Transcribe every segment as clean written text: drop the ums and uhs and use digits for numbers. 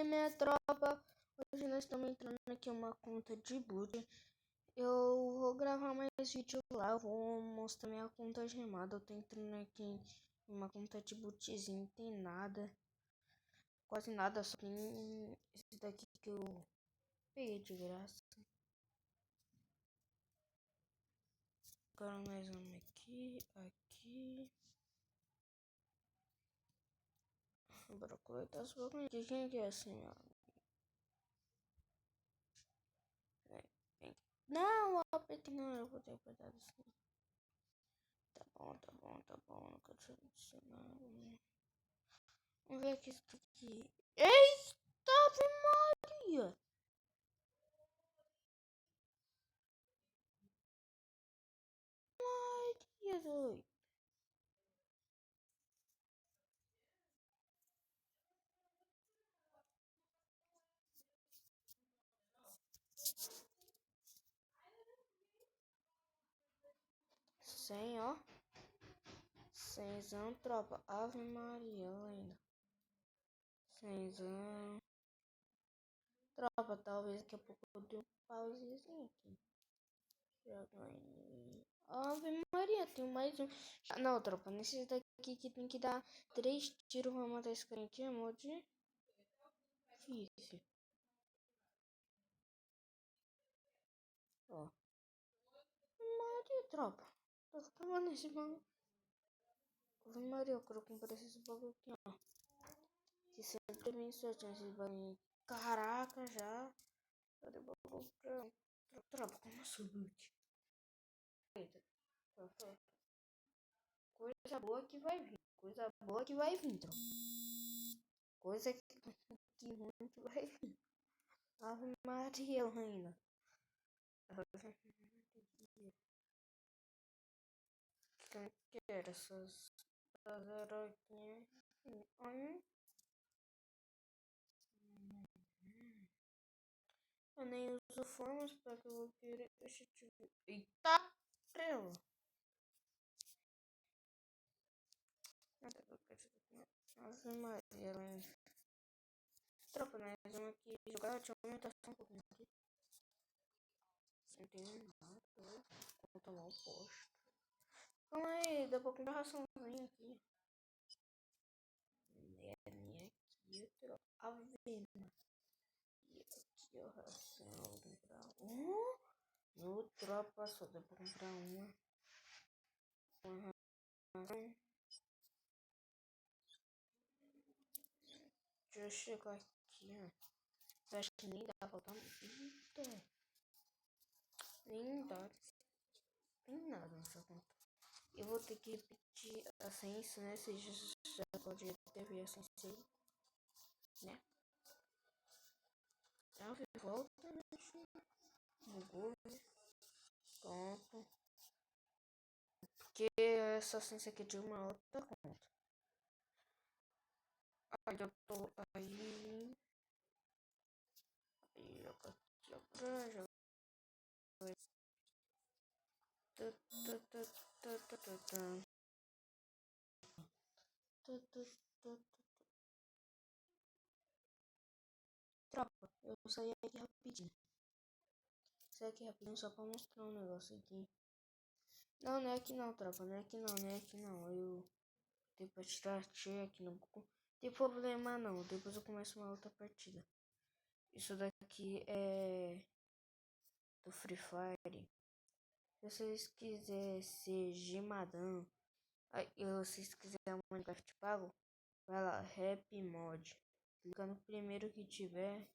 aí, minha tropa, hoje nós estamos entrando aqui em uma conta de boot. Eu vou gravar mais vídeo lá, eu vou mostrar minha conta gemada. Eu tô entrando aqui em uma conta de bootzinho, não tem nada, quase nada, só tem esse daqui que eu peguei de graça. Agora nós vamos aqui. Bora coletar os bagulhos. De quem que é assim, ó? Não, o apetite não, eu vou ter cuidado assim. Tá bom, não quero te adicionar. Vamos ver aqui isso aqui. Eita, Ave Maria! Maria, doido. Sem, ó. Cenzão, tropa. Ave Maria, ainda. Cenzão. Tropa, talvez daqui a pouco eu dê um pausezinho aqui. Já ganhei. Ave Maria, tem mais um. Não, tropa, nesse daqui que tem que dar 3 tiros pra matar esse cara aqui, é mod difícil. Ó. Maria, tropa. Tô ficando nesse bagulho. Ave Maria, eu quero comprar esses bagulho aqui, ó. Que sempre vem sorteando esses bagulho. Caraca, já. Cadê o bagulho pra... Tropa, como subir? Eita, tropa. Coisa boa que vai vir. Coisa boa que vai vir, tropa. Coisa que ruim que vai vir. Ave Maria, ainda. Quem quer essas heroiquinhas? Eu nem uso formas para que eu vou querer. Deixa eu te ver. Eita, prela. Ave Maria, hein? Tropa, né? Vamos aqui jogar. Deixa eu aumentar só um pouquinho aqui. Não tem nada. Vou tomar o posto. Calma aí, dá pra comprar raçãozinha aqui. Minha aqui, tropa. Avena. E aqui, ó, ração. Vou comprar um. No tropa, só dá pra comprar uma. Deixa eu chegar aqui, ó. Eu acho que nem dá, faltar muito. Eita. Nem dá. Tem nada nessa conta. Eu vou ter que repetir a senha, né? Vocês já podem ter visto a senha, né? Volta, Google. Pronto. Porque essa senha aqui é de uma outra conta. Aí eu tô aí. Aí eu aqui, ó. Tropa, eu saí aqui rapidinho. Saí aqui rapidinho só pra mostrar um negócio aqui. Não, não é aqui não, tropa. Não é aqui não, não é aqui não. Eu tenho pra tirar check no Google. Tem problema não. Depois eu começo uma outra partida. Isso daqui é do Free Fire. Se vocês quiserem ser gemadão, se vocês quiserem um Minecraft pago, vai lá, Rap Mod. Clica no primeiro que tiver.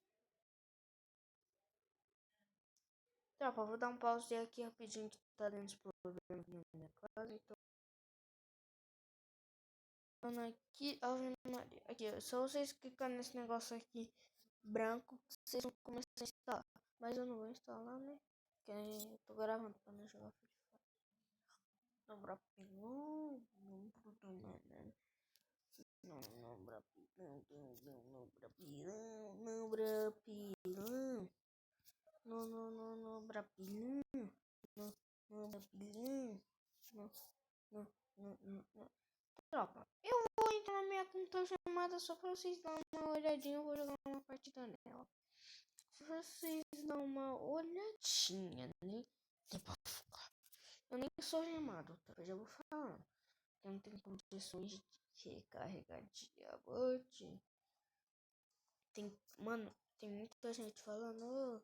Tropa, vou dar um pause aqui rapidinho que tá dando problema aqui na minha casa. Então, aqui, aqui, só vocês clicarem nesse negócio aqui branco, vocês vão começar a instalar. Mas eu não vou instalar, né? Porque eu tô gravando pra não jogar Free Fire. Não, brapilão, não, brapilão, não, brapilão, não, brapilão. Não, brapilão. Não, brapilão. Não. tropa, eu vou entrar na minha conta chamada só pra vocês darem uma olhadinha. Eu vou jogar uma partida nela. Pra vocês darem uma olhadinha, né? Nem pra focar. Eu nem sou gemado, tá? Eu já vou falando. Eu não tenho condições de recarregar diamante. Mano, tem muita gente falando.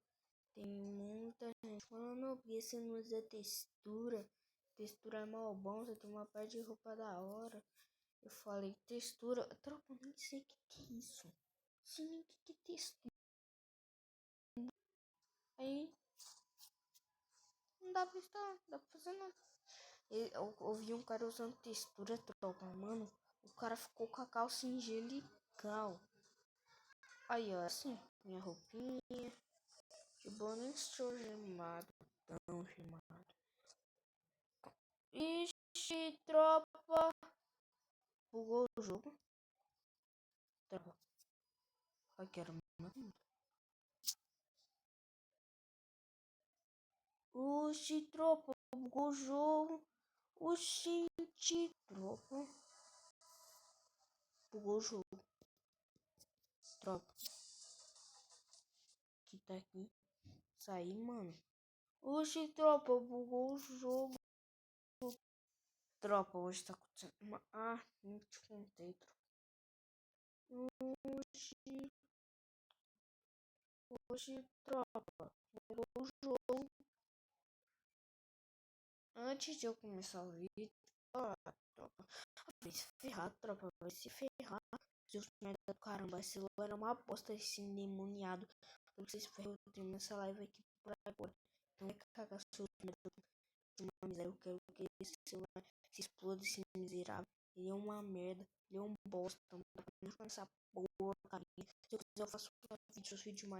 Tem muita gente falando que você não usa textura. Textura é mal bom, você tem uma parte de roupa da hora. Eu falei textura. Tropa, eu nem sei o que é isso. Sei nem o que é textura. Aí não dá pra estar, não dá pra fazer nada. Eu ouvi um cara usando textura, tropa, mano. O cara ficou com a calça angelical. Aí, ó, assim, minha roupinha. De boa, nem estou gemado, tão gemado. Ixi, tropa. Bugou o jogo. Tropa. Eu quero mais. Oxi, tropa. Bugou o jogo. Oxi, tropa. Bugou o jogo. Tropa. Que tá aqui. Saí, mano. Oxi, tropa. Bugou o jogo. Tropa, hoje tá acontecendo. Nem te contei, tropa. Oxi. Oxi, tropa. Bugou o jogo. Antes de eu começar o vídeo, tropa, vai se ferrar, tropa, vai se ferrar. Seus merda do caramba, esse celular é uma bosta, esse endemoniado. Então vocês ferram, eu termino essa live aqui por agora. Então vai cagar seus merda de uma miséria. Eu quero que esse celular se exploda, esse miserável. Ele é uma merda, ele é um bosta. Não dá pra essa porcaria. Se eu quiser eu faço vídeos mais.